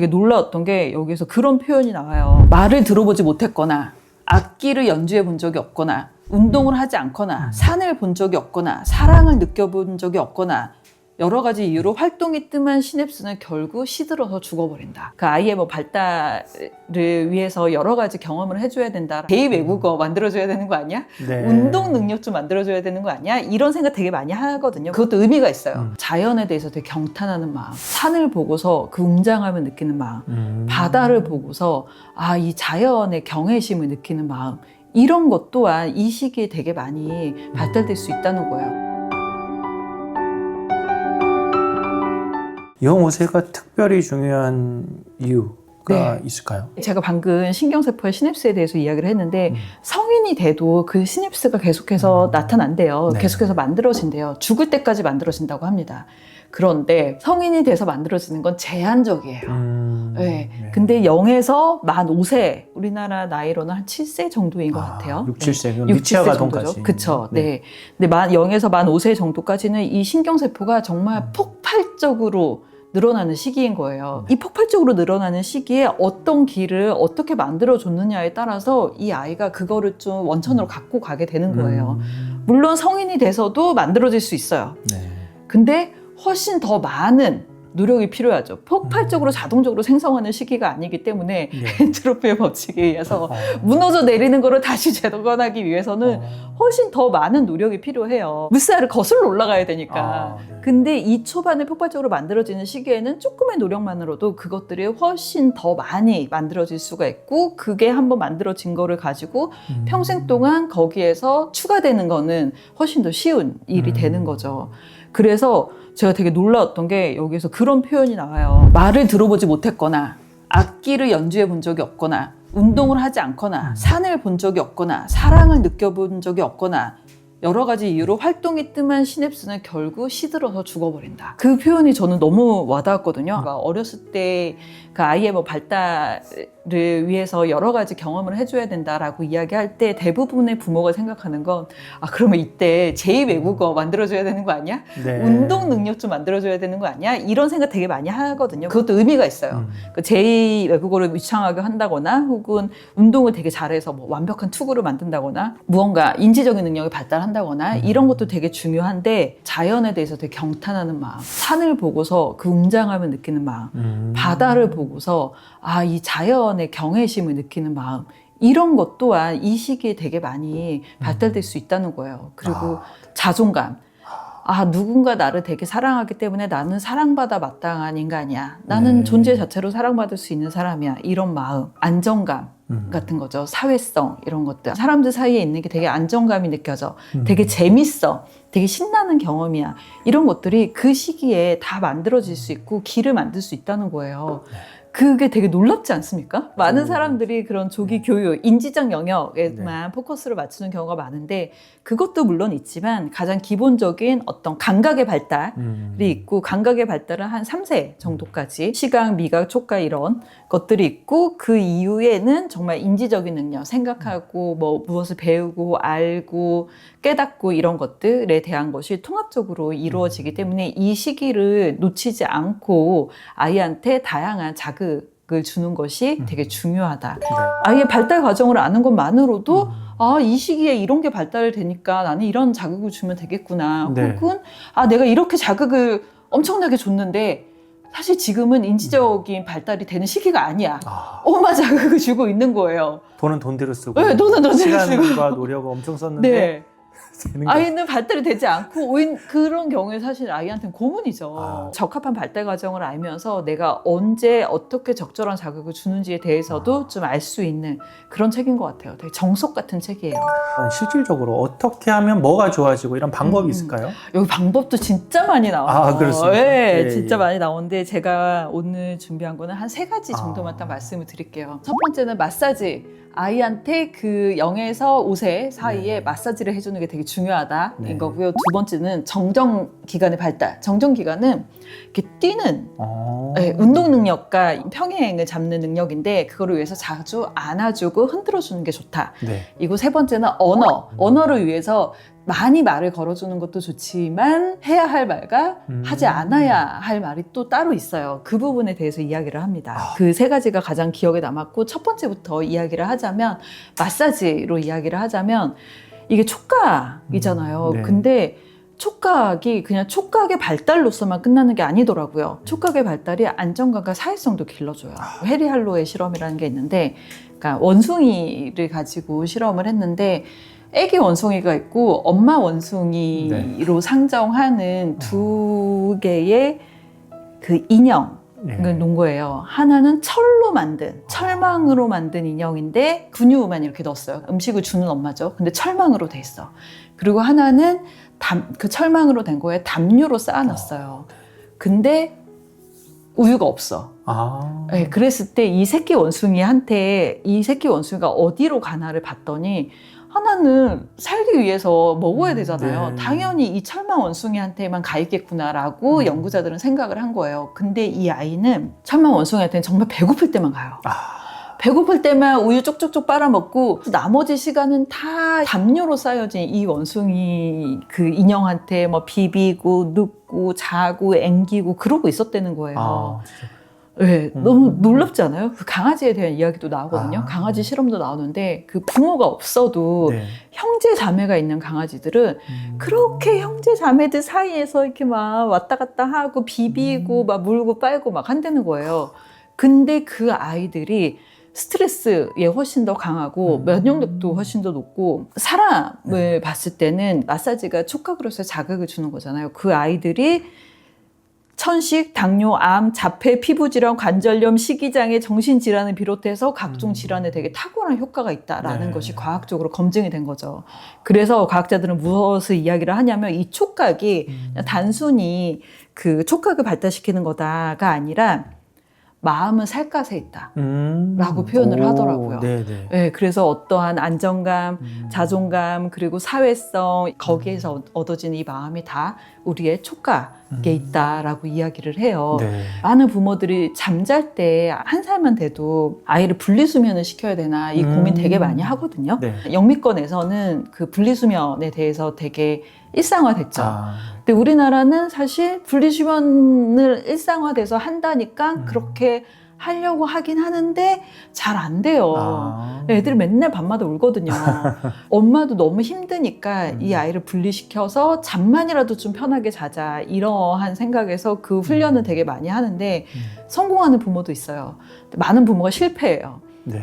되게 놀라웠던 게 여기서 그런 표현이 나와요. 말을 들어보지 못했거나 악기를 연주해 본 적이 없거나 운동을 하지 않거나 산을 본 적이 없거나 사랑을 느껴본 적이 없거나 여러 가지 이유로 활동이 뜸한 시냅스는 결국 시들어서 죽어버린다. 그 아이의 뭐 발달을 위해서 여러 가지 경험을 해줘야 된다. 제2외국어 만들어줘야 되는 거 아니야? 네. 운동 능력 좀 만들어줘야 되는 거 아니야? 이런 생각 되게 많이 하거든요. 그것도 의미가 있어요. 자연에 대해서 되게 경탄하는 마음, 산을 보고서 그 웅장함을 느끼는 마음, 바다를 보고서 이 자연의 경외심을 느끼는 마음, 이런 것 또한 이 시기에 되게 많이 발달될 수 있다는 거예요. 영오세가 특별히 중요한 이유가 있을까요? 제가 방금 신경세포의 시냅스에 대해서 이야기를 했는데 성인이 돼도 그 시냅스가 계속해서 나타난대요. 네. 계속해서 만들어진대요. 죽을 때까지 만들어진다고 합니다. 그런데 성인이 돼서 만들어지는 건 제한적이에요. 네. 근데 0에서 만 5세, 우리나라 나이로는 한 7세 정도인 것 같아요. 6, 7세, 네. 미치아 가동까지. 그쵸. 네. 근데 0에서 만 5세 정도까지는 이 신경세포가 정말 폭발적으로 늘어나는 시기인 거예요. 이 폭발적으로 늘어나는 시기에 어떤 길을 어떻게 만들어줬느냐에 따라서 이 아이가 그거를 좀 원천으로 갖고 가게 되는 거예요. 물론 성인이 돼서도 만들어질 수 있어요. 네. 근데 훨씬 더 많은 노력이 필요하죠. 폭발적으로 자동적으로 생성하는 시기가 아니기 때문에 엔트로피의 법칙에 의해서 무너져 내리는 거를 다시 재건하기 위해서는 훨씬 더 많은 노력이 필요해요. 물살을 거슬러 올라가야 되니까. 근데 이 초반에 폭발적으로 만들어지는 시기에는 조금의 노력만으로도 그것들이 훨씬 더 많이 만들어질 수가 있고, 그게 한번 만들어진 거를 가지고 평생 동안 거기에서 추가되는 거는 훨씬 더 쉬운 일이 되는 거죠. 그래서 제가 되게 놀라웠던 게 여기서 그런 표현이 나와요. 말을 들어보지 못했거나 악기를 연주해 본 적이 없거나 운동을 하지 않거나 산을 본 적이 없거나 사랑을 느껴본 적이 없거나 여러 가지 이유로 활동이 뜸한 시냅스는 결국 시들어서 죽어버린다. 그 표현이 저는 너무 와닿았거든요. 그러니까 어렸을 때 그 아이의 뭐 발달을 위해서 여러 가지 경험을 해줘야 된다라고 이야기할 때 대부분의 부모가 생각하는 건 그러면 이때 제2외국어 만들어줘야 되는 거 아니야? 네. 운동 능력 좀 만들어줘야 되는 거 아니야? 이런 생각 되게 많이 하거든요. 그것도 의미가 있어요. 그 제2외국어를 유창하게 한다거나 혹은 운동을 되게 잘해서 뭐 완벽한 투구를 만든다거나 무언가 인지적인 능력이 발달한다거나 이런 것도 되게 중요한데, 자연에 대해서 되게 경탄하는 마음, 산을 보고서 그 웅장함을 느끼는 마음, 바다를 보고서 이 자연의 경외심을 느끼는 마음, 이런 것 또한 이 시기에 되게 많이 발달될 수 있다는 거예요. 그리고 자존감. 누군가 나를 되게 사랑하기 때문에 나는 사랑받아 마땅한 인간이야. 나는 존재 자체로 사랑받을 수 있는 사람이야. 이런 마음, 안정감 같은 거죠. 사회성, 이런 것들. 사람들 사이에 있는 게 되게 안정감이 느껴져. 되게 재밌어. 되게 신나는 경험이야. 이런 것들이 그 시기에 다 만들어질 수 있고 길을 만들 수 있다는 거예요. 그게 되게 놀랍지 않습니까? 많은 사람들이 그런 조기 교육, 인지적 영역에만 포커스를 맞추는 경우가 많은데, 그것도 물론 있지만 가장 기본적인 어떤 감각의 발달이 있고, 감각의 발달은 한 3세 정도까지 시각, 미각, 촉각 이런 것들이 있고, 그 이후에는 정말 인지적인 능력, 생각하고 뭐 무엇을 배우고 알고 깨닫고 이런 것들에 대한 것이 통합적으로 이루어지기 때문에 이 시기를 놓치지 않고 아이한테 다양한 자극을 주는 것이 되게 중요하다. 아이의 발달 과정을 아는 것만으로도 이 시기에 이런 게 발달되니까 나는 이런 자극을 주면 되겠구나. 혹은 내가 이렇게 자극을 엄청나게 줬는데 사실 지금은 인지적인 발달이 되는 시기가 아니야. 어마 자극을 주고 있는 거예요. 돈은 돈대로 쓰고, 네, 돈은 돈대로 쓰고, 시간과 노력을 엄청 썼는데 아이는 발달이 되지 않고 그런 경우에 사실 아이한테는 고문이죠. 적합한 발달 과정을 알면서 내가 언제 어떻게 적절한 자극을 주는지에 대해서도 좀 알 수 있는 그런 책인 것 같아요. 되게 정석 같은 책이에요. 실질적으로 어떻게 하면 뭐가 좋아지고 이런 방법이 있을까요? 여기 방법도 진짜 많이 나와요. 그렇습니까? 네, 진짜 많이 나오는데 제가 오늘 준비한 거는 한 3가지 정도만 딱 말씀을 드릴게요. 첫 번째는 마사지. 아이한테 그 0에서 5세 사이에 마사지를 해주는 게 되게 중요하다인 거고요. 두 번째는 정정기관의 발달. 정정기관은 이렇게 뛰는 운동 능력과 평행을 잡는 능력인데, 그거를 위해서 자주 안아주고 흔들어주는 게 좋다. 이고 세 번째는 언어를 위해서 많이 말을 걸어주는 것도 좋지만 해야 할 말과 하지 않아야 할 말이 또 따로 있어요. 그 부분에 대해서 이야기를 합니다. 그 세 가지가 가장 기억에 남았고 첫 번째부터 이야기를 하자면 마사지로 이야기를 하자면 이게 촉각이잖아요. 네. 근데 촉각이 그냥 촉각의 발달로서만 끝나는 게 아니더라고요. 촉각의 발달이 안정감과 사회성도 길러줘요. 해리 할로의 실험이라는 게 있는데 그러니까 원숭이를 가지고 실험을 했는데 애기 원숭이가 있고 엄마 원숭이로 상정하는 두 개의 그 인형 을 놓은 거예요. 하나는 철로 만든, 철망으로 만든 인형인데 분유만 이렇게 넣었어요. 음식을 주는 엄마죠. 근데 철망으로 돼 있어. 그리고 하나는 그 철망으로 된 거에 담요로 쌓아놨어요. 근데 우유가 없어. 네, 그랬을 때 이 새끼 원숭이한테 이 새끼 원숭이가 어디로 가나를 봤더니 하나는 살기 위해서 먹어야 되잖아요. 네. 당연히 이 철망 원숭이한테만 가 있겠구나라고 연구자들은 생각을 한 거예요. 근데 이 아이는 철망 원숭이한테는 정말 배고플 때만 가요. 배고플 때만 우유 쪽쪽쪽 빨아먹고 나머지 시간은 다 담요로 쌓여진 이 원숭이 그 인형한테 뭐 비비고 눕고 자고 앵기고 그러고 있었다는 거예요. 네, 너무 놀랍지 않아요? 그 강아지에 대한 이야기도 나오거든요. 강아지 실험도 나오는데 그 부모가 없어도 네. 형제 자매가 있는 강아지들은 그렇게 형제 자매들 사이에서 이렇게 막 왔다 갔다 하고 비비고 막 물고 빨고 막 한다는 거예요. 근데 그 아이들이 스트레스에 훨씬 더 강하고 면역력도 훨씬 더 높고 사람을 봤을 때는 마사지가 촉각으로서 자극을 주는 거잖아요. 그 아이들이 천식, 당뇨, 암, 자폐, 피부질환, 관절염, 식이장애, 정신질환을 비롯해서 각종 질환에 되게 탁월한 효과가 있다라는 것이 과학적으로 검증이 된 거죠. 그래서 과학자들은 무엇을 이야기를 하냐면 이 촉각이 그냥 단순히 그 촉각을 발달시키는 거다가 아니라 마음은 살갗에 있다 라고 표현을 하더라고요. 네네. 네, 그래서 어떠한 안정감, 자존감, 그리고 사회성 거기에서 얻어지는 이 마음이 다 우리의 촉각에 있다라고 이야기를 해요. 네. 많은 부모들이 잠잘 때 1살만 돼도 아이를 분리수면을 시켜야 되나 이 고민 되게 많이 하거든요. 네. 영미권에서는 그 분리수면에 대해서 되게 일상화됐죠. 근데 우리나라는 사실 분리수면을 일상화돼서 한다니까 그렇게 하려고 하긴 하는데 잘 안 돼요. 애들이 맨날 밤마다 울거든요. 엄마도 너무 힘드니까 이 아이를 분리시켜서 잠만이라도 좀 편하게 자자 이러한 생각에서 그 훈련을 되게 많이 하는데 성공하는 부모도 있어요. 많은 부모가 실패해요. 네.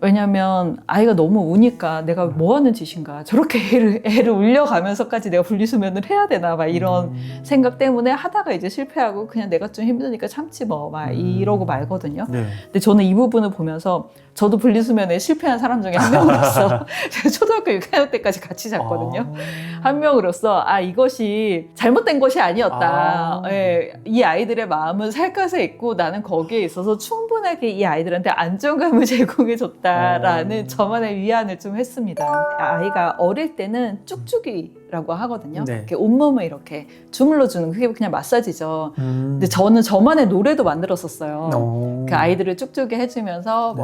왜냐면 아이가 너무 우니까 내가 뭐 하는 짓인가 저렇게 애를 울려가면서까지 내가 분리수면을 해야 되나 막 이런 생각 때문에 하다가 이제 실패하고 그냥 내가 좀 힘드니까 참지 뭐 막 이러고 말거든요. 네. 근데 저는 이 부분을 보면서 저도 분리수면에 실패한 사람 중에 한 명으로서 제가 초등학교 6학년 때까지 같이 잤거든요. 한 명으로서 이것이 잘못된 것이 아니었다. 예, 이 아이들의 마음은 살갗에 있고 나는 거기에 있어서 충분하게 이 아이들한테 안정감을 제공해줬다라는 저만의 위안을 좀 했습니다. 아이가 어릴 때는 쭉쭉이라고 하거든요. 네. 이렇게 온몸을 이렇게 주물러주는 그게 그냥 마사지죠. 근데 저는 저만의 노래도 만들었었어요. 그 아이들을 쭉쭉이 해주면서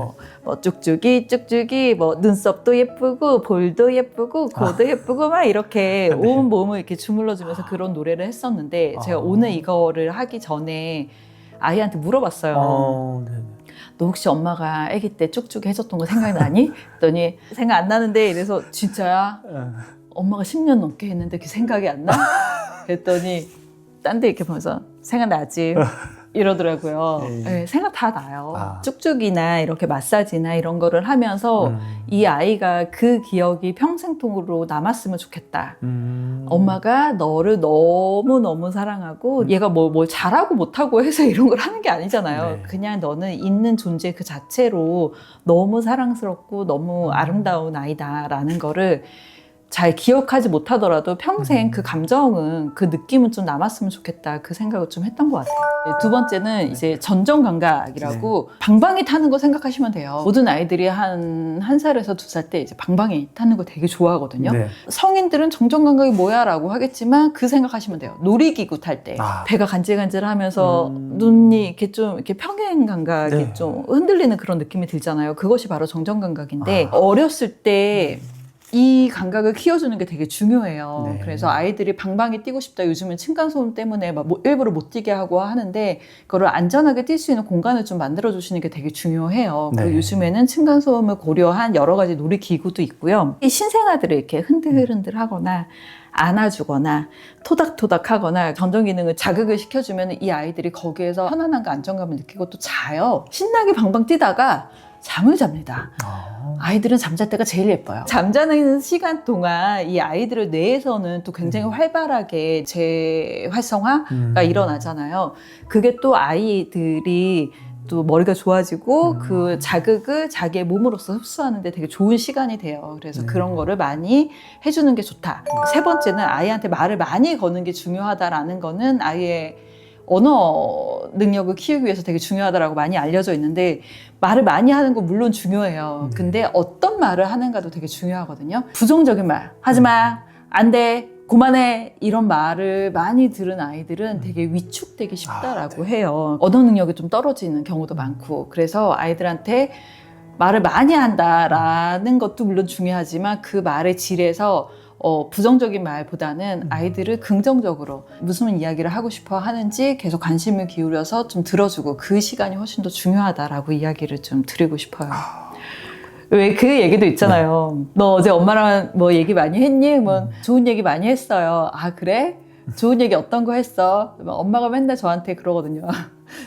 뭐 쭉쭉이 뭐 눈썹도 예쁘고 볼도 예쁘고 코도 예쁘고 막 이렇게 온 몸을 이렇게 주물러주면서 그런 노래를 했었는데 제가 오늘 이거를 하기 전에 아이한테 물어봤어요. 너 혹시 엄마가 아기 때 쭉쭉 해줬던 거 생각나니? 그랬더니 생각 안 나는데 이래서 진짜야? 엄마가 10년 넘게 했는데 그 생각이 안 나? 그랬더니 딴 데 이렇게 보면서 생각나지? 이러더라고요. 네, 생각 다 나요. 쭉쭉이나 이렇게 마사지나 이런 거를 하면서 이 아이가 그 기억이 평생통으로 남았으면 좋겠다. 엄마가 너를 너무너무 사랑하고 얘가 뭘 잘하고 못하고 해서 이런 걸 하는 게 아니잖아요. 네. 그냥 너는 있는 존재 그 자체로 너무 사랑스럽고 너무 아름다운 아이다라는 거를 잘 기억하지 못하더라도 평생 그 감정은 그 느낌은 좀 남았으면 좋겠다 그 생각을 좀 했던 것 같아요. 두 번째는 이제 전정감각이라고 방방이 타는 거 생각하시면 돼요. 모든 아이들이 한 1살에서 2살 때 이제 방방이 타는 거 되게 좋아하거든요. 네. 성인들은 정정감각이 뭐야 라고 하겠지만 그 생각하시면 돼요. 놀이기구 탈 때 배가 간질간질하면서 눈이 이렇게 좀 이렇게 평행 감각이 좀 흔들리는 그런 느낌이 들잖아요. 그것이 바로 정정감각인데 어렸을 때 이 감각을 키워주는 게 되게 중요해요. 네. 그래서 아이들이 방방이 뛰고 싶다. 요즘은 층간소음 때문에 막 일부러 못 뛰게 하고 하는데 그거를 안전하게 뛸 수 있는 공간을 좀 만들어 주시는 게 되게 중요해요. 네. 그리고 요즘에는 층간소음을 고려한 여러 가지 놀이기구도 있고요. 이 신생아들을 이렇게 흔들흔들 하거나 안아주거나 토닥토닥 하거나 전정기능을 자극을 시켜주면 이 아이들이 거기에서 편안함과 안정감을 느끼고 또 자요. 신나게 방방 뛰다가 잠을 잡니다. 아이들은 잠잘 때가 제일 예뻐요. 잠자는 시간 동안 이 아이들의 뇌에서는 또 굉장히 활발하게 재활성화가 일어나잖아요. 그게 또 아이들이 또 머리가 좋아지고 그 자극을 자기의 몸으로서 흡수하는데 되게 좋은 시간이 돼요. 그래서 그런 거를 많이 해주는 게 좋다. 세 번째는 아이한테 말을 많이 거는 게 중요하다라는 거는 아이의 언어 능력을 키우기 위해서 되게 중요하다라고 많이 알려져 있는데 말을 많이 하는 건 물론 중요해요. 근데 어떤 말을 하는가도 되게 중요하거든요. 부정적인 말, 하지 마, 안 돼, 그만해 이런 말을 많이 들은 아이들은 되게 위축되기 쉽다라고 해요. 언어 능력이 좀 떨어지는 경우도 많고 그래서 아이들한테 말을 많이 한다라는 것도 물론 중요하지만 그 말의 질에서 부정적인 말보다는 아이들을 긍정적으로 무슨 이야기를 하고 싶어 하는지 계속 관심을 기울여서 좀 들어주고 그 시간이 훨씬 더 중요하다라고 이야기를 좀 드리고 싶어요. 왜 그 얘기도 있잖아요. 너 어제 엄마랑 뭐 얘기 많이 했니? 뭐 좋은 얘기 많이 했어요. 아 그래? 좋은 얘기 어떤 거 했어? 엄마가 맨날 저한테 그러거든요.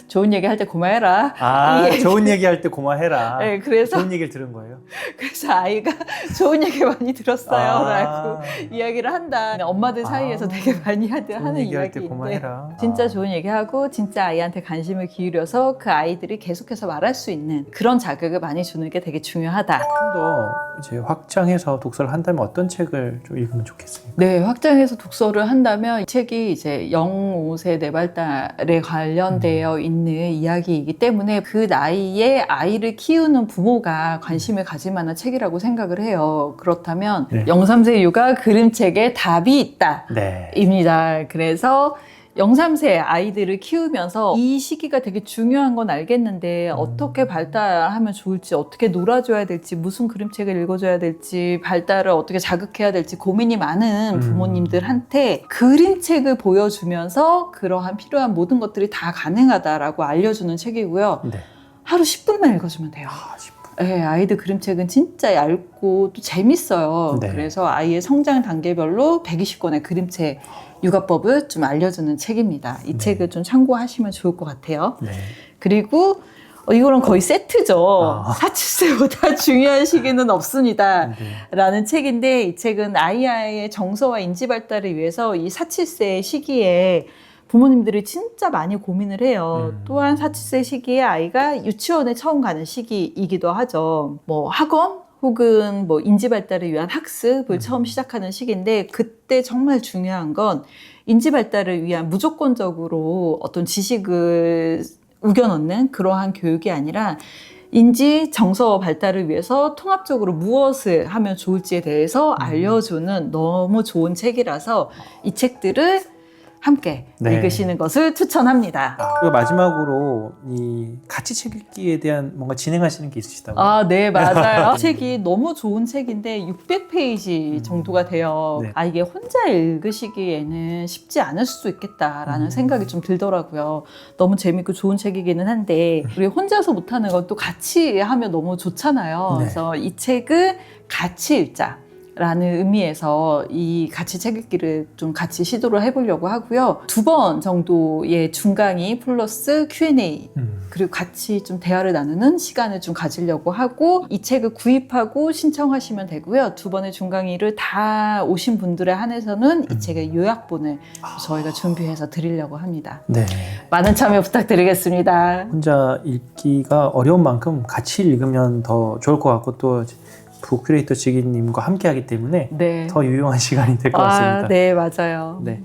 좋은 얘기 할 때 고마해라. 아, 이 얘기. 좋은 얘기 할 때 고마해라. 네, 그래서 좋은 얘기를 들은 거예요? 그래서 아이가 좋은 얘기 많이 들었어요. 아. 라고 이야기를 한다. 엄마들 사이에서 되게 많이 하는 얘기할 때 이야기인데 고마해라. 진짜 좋은 얘기하고 진짜 아이한테 관심을 기울여서 그 아이들이 계속해서 말할 수 있는 그런 자극을 많이 주는 게 되게 중요하다. 좀 더 이제 확장해서 독서를 한다면 어떤 책을 좀 읽으면 좋겠습니까? 네, 확장해서 독서를 한다면 이 책이 이제 0~5세 뇌발달에 관련되어 있는 이야기이기 때문에 그 나이에 아이를 키우는 부모가 관심을 가질 만한 책이라고 생각을 해요. 그렇다면 네. 0~3세 육아 그림책에 답이 있다. 네. 입니다. 그래서 0~3세 아이들을 키우면서 이 시기가 되게 중요한 건 알겠는데 어떻게 발달하면 좋을지, 어떻게 놀아줘야 될지, 무슨 그림책을 읽어줘야 될지, 발달을 어떻게 자극해야 될지 고민이 많은 부모님들한테 그림책을 보여주면서 그러한 필요한 모든 것들이 다 가능하다라고 알려주는 책이고요. 네. 하루 10분만 읽어주면 돼요. 아, 10분. 네, 아이들 그림책은 진짜 얇고 또 재밌어요. 네. 그래서 아이의 성장 단계별로 120권의 그림책 육아법을 좀 알려주는 책입니다. 이 책을 좀 참고하시면 좋을 것 같아요. 네. 그리고 이거는 거의 세트죠. 아. 4~7세보다 중요한 시기는 없습니다. 네. 라는 책인데 이 책은 아이의 정서와 인지 발달을 위해서 이 4~7세 시기에 부모님들이 진짜 많이 고민을 해요. 또한 4~7세 시기에 아이가 유치원에 처음 가는 시기이기도 하죠. 뭐 학원 혹은 뭐 인지 발달을 위한 학습을 처음 시작하는 시기인데 그때 정말 중요한 건 인지 발달을 위한 무조건적으로 어떤 지식을 우겨넣는 그러한 교육이 아니라 인지 정서 발달을 위해서 통합적으로 무엇을 하면 좋을지에 대해서 알려주는 너무 좋은 책이라서 이 책들을 함께 네. 읽으시는 것을 추천합니다. 그리고 마지막으로 이 같이 책 읽기에 대한 뭔가 진행하시는 게 있으시다고요? 아, 네, 맞아요. 책이 너무 좋은 책인데 600페이지 정도가 돼요. 네. 아, 이게 혼자 읽으시기에는 쉽지 않을 수도 있겠다라는 생각이 좀 들더라고요. 너무 재밌고 좋은 책이기는 한데 우리 혼자서 못하는 건 또 같이 하면 너무 좋잖아요. 네. 그래서 이 책을 같이 읽자. 라는 의미에서 이 같이 책 읽기를 좀 같이 시도를 해보려고 하고요. 2번 정도의 중강의 플러스 Q&A 그리고 같이 좀 대화를 나누는 시간을 좀 가지려고 하고 이 책을 구입하고 신청하시면 되고요. 2번의 중강의를 다 오신 분들에 한해서는 이 책의 요약본을 저희가 준비해서 드리려고 합니다. 네. 많은 참여 부탁드리겠습니다. 혼자 읽기가 어려운 만큼 같이 읽으면 더 좋을 것 같고 또 북큐레이터 지기님과 함께 하기 때문에 네. 더 유용한 시간이 될 것 같습니다. 네, 맞아요. 네.